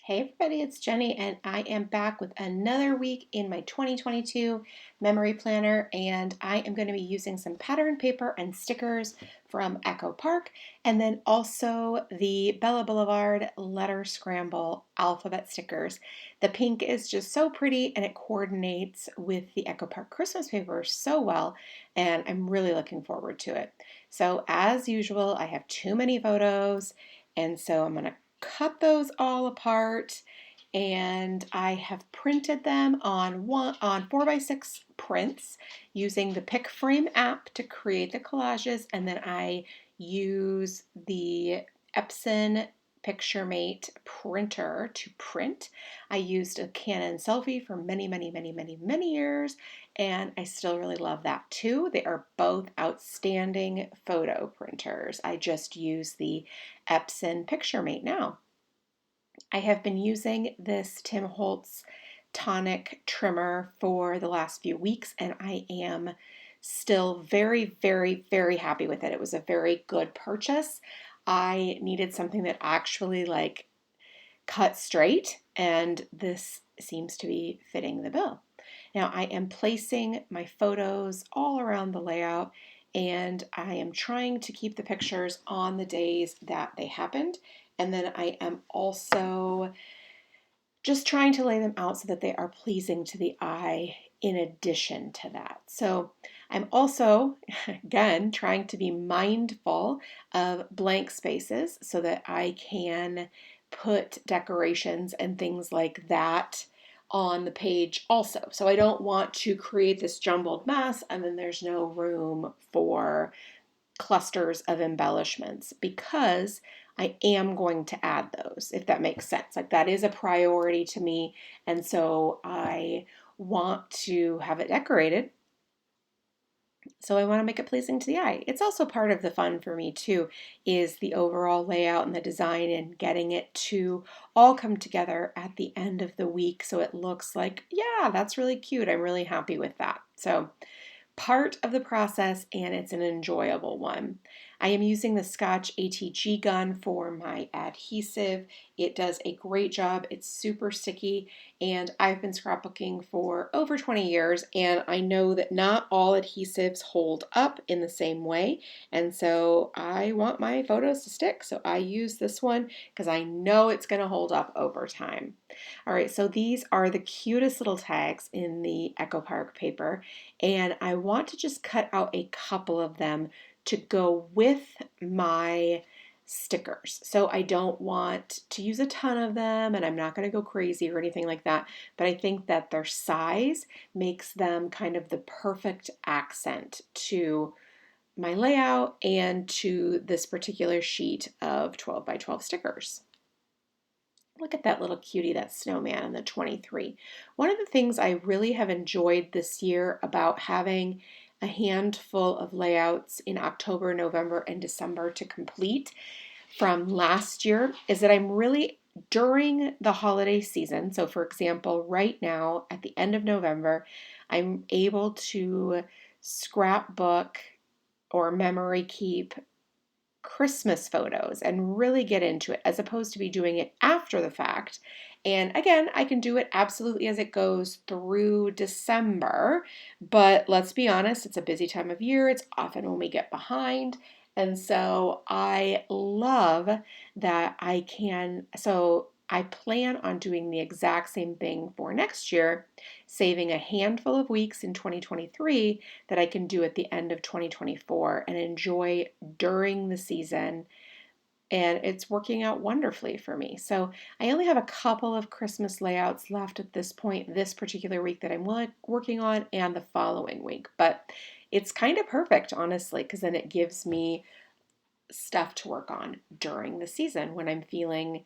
Hey everybody, it's Jenny, and I am back with another week in my 2022 memory planner, and I am going to be using some pattern paper and stickers from Echo Park, and then also the Bella Boulevard Letter Scramble alphabet stickers. The pink is just so pretty, and it coordinates with the Echo Park Christmas paper so well, and I'm really looking forward to it. So as usual, I have too many photos, and so I'm going to cut those all apart, and I have printed them on 4x6 prints using the PicFrame app to create the collages, and then I use the Epson PictureMate printer to print. I used a Canon Selphy for many years, and I still really love that too. They are both outstanding photo printers. I just use the Epson PictureMate now. I have been using this Tim Holtz tonic trimmer for the last few weeks, and I am still very happy with it. It was a very good purchase. I needed something that actually cut straight, and this seems to be fitting the bill. Now I am placing my photos all around the layout, and I am trying to keep the pictures on the days that they happened, and then I am also just trying to lay them out so that they are pleasing to the eye in addition to that. So I'm also, again, trying to be mindful of blank spaces so that I can put decorations and things like that on the page also. So I don't want to create this jumbled mess and then there's no room for clusters of embellishments, because I am going to add those, if that makes sense. Like, that is a priority to me, and so I want to have it decorated. So I want to make it pleasing to the eye. It's also part of the fun for me too, is the overall layout and the design and getting it to all come together at the end of the week so it looks like, yeah, that's really cute. I'm really happy with that. So part of the process, and it's an enjoyable one. I am using the Scotch ATG gun for my adhesive. It does a great job. It's super sticky, and I've been scrapbooking for over 20 years, and I know that not all adhesives hold up in the same way, and so I want my photos to stick, so I use this one because I know it's going to hold up over time. All right, so these are the cutest little tags in the Echo Park paper, and I want to just cut out a couple of them to go with my stickers. So I don't want to use a ton of them, and I'm not going to go crazy or anything like that, but I think that their size makes them kind of the perfect accent to my layout and to this particular sheet of 12 by 12 stickers. Look at that little cutie, that snowman in the 23. One of the things I really have enjoyed this year about having a handful of layouts in October, November, and December to complete from last year is that I'm really during the holiday season. So, for example, right now at the end of November, I'm able to scrapbook or memory keep Christmas photos and really get into it, as opposed to be doing it after the fact. And again, I can do it absolutely as it goes through December, but let's be honest, it's a busy time of year. It's often when we get behind. And so I love that I can, so I plan on doing the exact same thing for next year, saving a handful of weeks in 2023 that I can do at the end of 2024 and enjoy during the season. And it's working out wonderfully for me. So I only have a couple of Christmas layouts left at this point, this particular week that I'm working on, and the following week. But it's kind of perfect, honestly, because then it gives me stuff to work on during the season when I'm feeling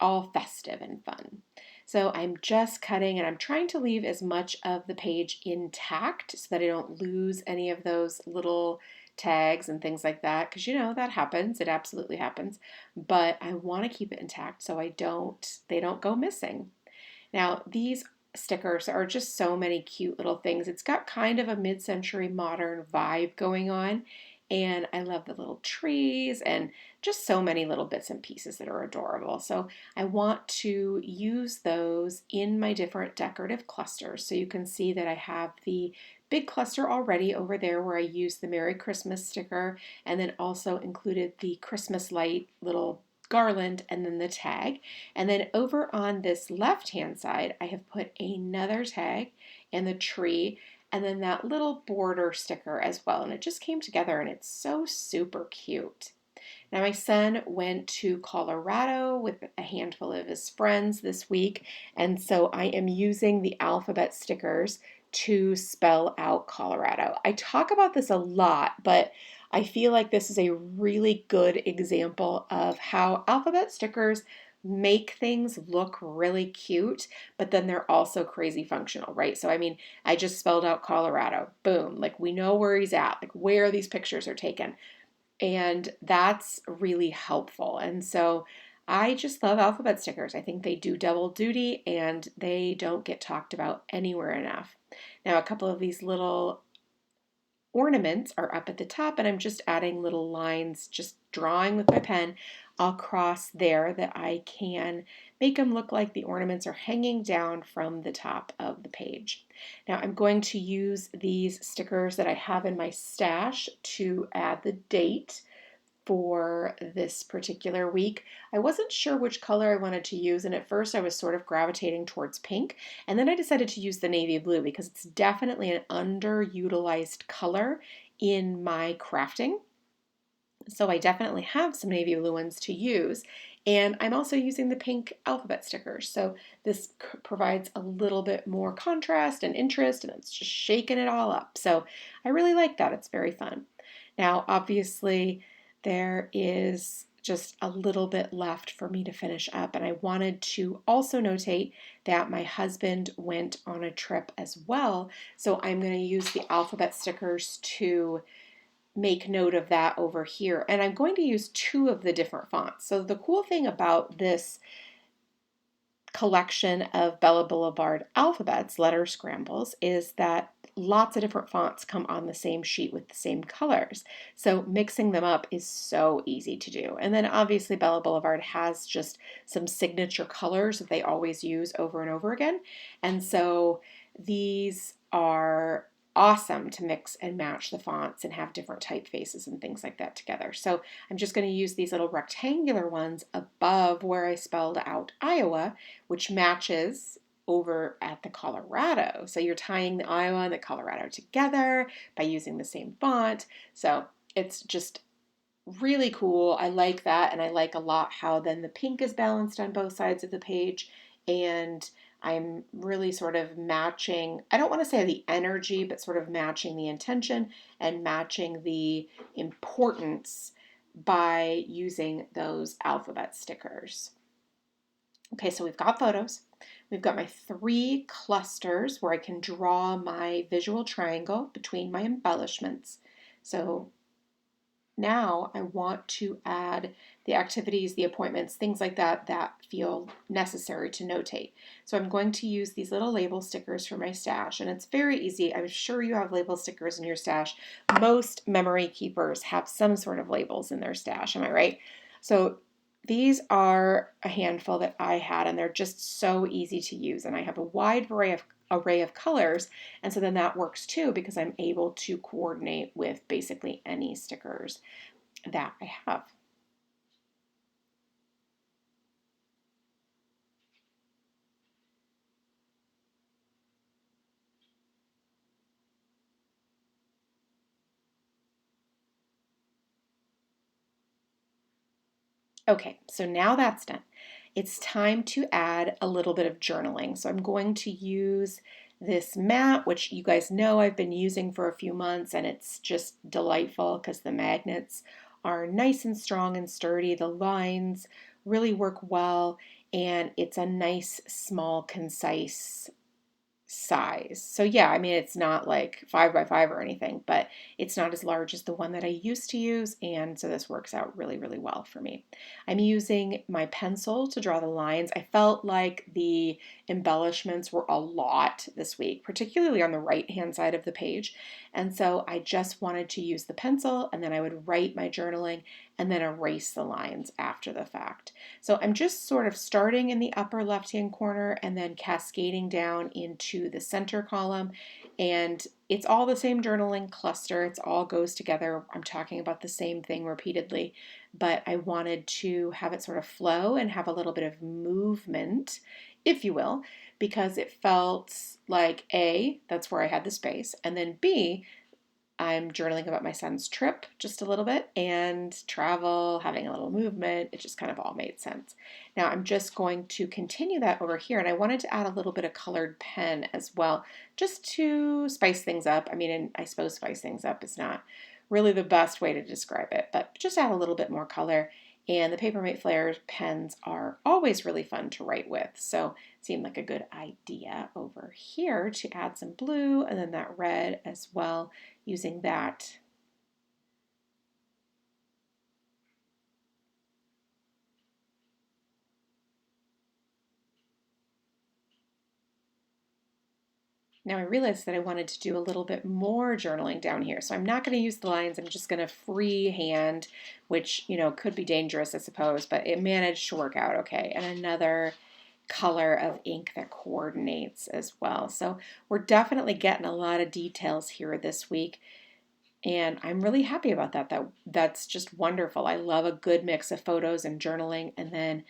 all festive and fun. So I'm just cutting, and I'm trying to leave as much of the page intact so that I don't lose any of those little tags and things like that, because that happens. It absolutely happens. But I want to keep it intact so they don't go missing. Now, these stickers are just so many cute little things. It's got kind of a mid-century modern vibe going on, and I love the little trees and just so many little bits and pieces that are adorable. So I want to use those in my different decorative clusters. So you can see that I have the big cluster already over there where I used the Merry Christmas sticker and then also included the Christmas light little garland and then the tag. And then over on this left hand side, I have put another tag and the tree and then that little border sticker as well. And it just came together and it's so super cute. Now, my son went to Colorado with a handful of his friends this week, and so I am using the alphabet stickers to spell out Colorado. I talk about this a lot, but I feel like this is a really good example of how alphabet stickers make things look really cute, but then they're also crazy functional, right? So, I mean, I just spelled out Colorado. Boom. Like, we know where he's at, like where these pictures are taken. And that's really helpful. And so I just love alphabet stickers. I think they do double duty and they don't get talked about anywhere enough. Now, a couple of these little ornaments are up at the top, and I'm just adding little lines, just drawing with my pen across there that I can make them look like the ornaments are hanging down from the top of the page. Now I'm going to use these stickers that I have in my stash to add the date for this particular week. I wasn't sure which color I wanted to use, and at first I was sort of gravitating towards pink, and then I decided to use the navy blue because it's definitely an underutilized color in my crafting. So I definitely have some navy blue ones to use, and I'm also using the pink alphabet stickers. So this provides a little bit more contrast and interest, and it's just shaking it all up. So I really like that. It's very fun. Now, obviously, there is just a little bit left for me to finish up, and I wanted to also notate that my husband went on a trip as well, so I'm going to use the alphabet stickers to make note of that over here, and I'm going to use two of the different fonts. So the cool thing about this collection of Bella Boulevard alphabets, letter scrambles, is that lots of different fonts come on the same sheet with the same colors. So mixing them up is so easy to do. And then obviously Bella Boulevard has just some signature colors that they always use over and over again. And so these are awesome to mix and match the fonts and have different typefaces and things like that together. So I'm just going to use these little rectangular ones above where I spelled out Iowa, which matches over at the Colorado. So you're tying the Iowa and the Colorado together by using the same font. So it's just really cool. I like that, and I like a lot how then the pink is balanced on both sides of the page, and I'm really sort of matching, I don't want to say the energy, but sort of matching the intention and matching the importance by using those alphabet stickers. Okay, so we've got photos. We've got my three clusters where I can draw my visual triangle between my embellishments. So now I want to add the activities, the appointments, things like that that feel necessary to notate. So I'm going to use these little label stickers for my stash, and it's very easy. I'm sure you have label stickers in your stash. Most memory keepers have some sort of labels in their stash, am I right? So these are a handful that I had, and they're just so easy to use, and I have a wide array of colors, and so then that works too because I'm able to coordinate with basically any stickers that I have. Okay, so now that's done. It's time to add a little bit of journaling. So I'm going to use this mat, which you guys know I've been using for a few months, and it's just delightful because the magnets are nice and strong and sturdy. The lines really work well, and it's a nice, small, concise size. So yeah, I mean, it's not like 5 by 5 or anything, but it's not as large as the one that I used to use. And so this works out really, really well for me. I'm using my pencil to draw the lines. I felt like the embellishments were a lot this week, particularly on the right-hand side of the page. And so I just wanted to use the pencil, and then I would write my journaling and then erase the lines after the fact. So I'm just sort of starting in the upper left-hand corner and then cascading down into the center column. And it's all the same journaling cluster. It all goes together. I'm talking about the same thing repeatedly, but I wanted to have it sort of flow and have a little bit of movement, if you will, because it felt like A, that's where I had the space, and then B, I'm journaling about my son's trip just a little bit and travel, having a little movement. It just kind of all made sense. Now I'm just going to continue that over here, and I wanted to add a little bit of colored pen as well, just to spice things up. I mean, and I suppose spice things up is not really the best way to describe it, but just add a little bit more color. And the Papermate Flair pens are always really fun to write with, so it seemed like a good idea over here to add some blue and then that red as well, using that. Now I realized that I wanted to do a little bit more journaling down here. So I'm not going to use the lines. I'm just going to freehand, which, could be dangerous, I suppose, but it managed to work out okay. And another color of ink that coordinates as well. So we're definitely getting a lot of details here this week. And I'm really happy about that. That's just wonderful. I love a good mix of photos and journaling and then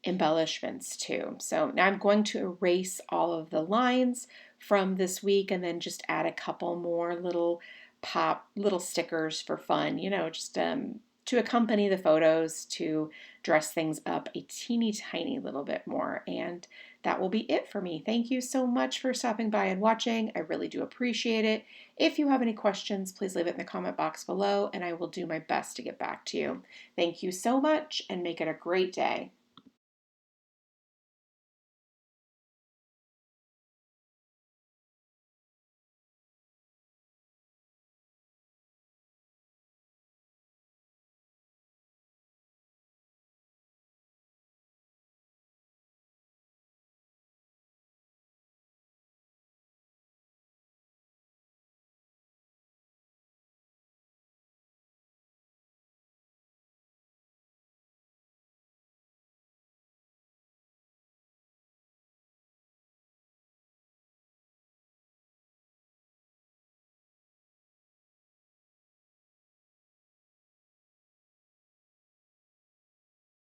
embellishments too. So now I'm going to erase all of the lines from this week and then just add a couple more little stickers for fun, just to accompany the photos, to dress things up a teeny tiny little bit more. And that will be it for me. Thank you so much for stopping by and watching. I really do appreciate it. If you have any questions, please leave it in the comment box below and I will do my best to get back to you. Thank you so much and make it a great day.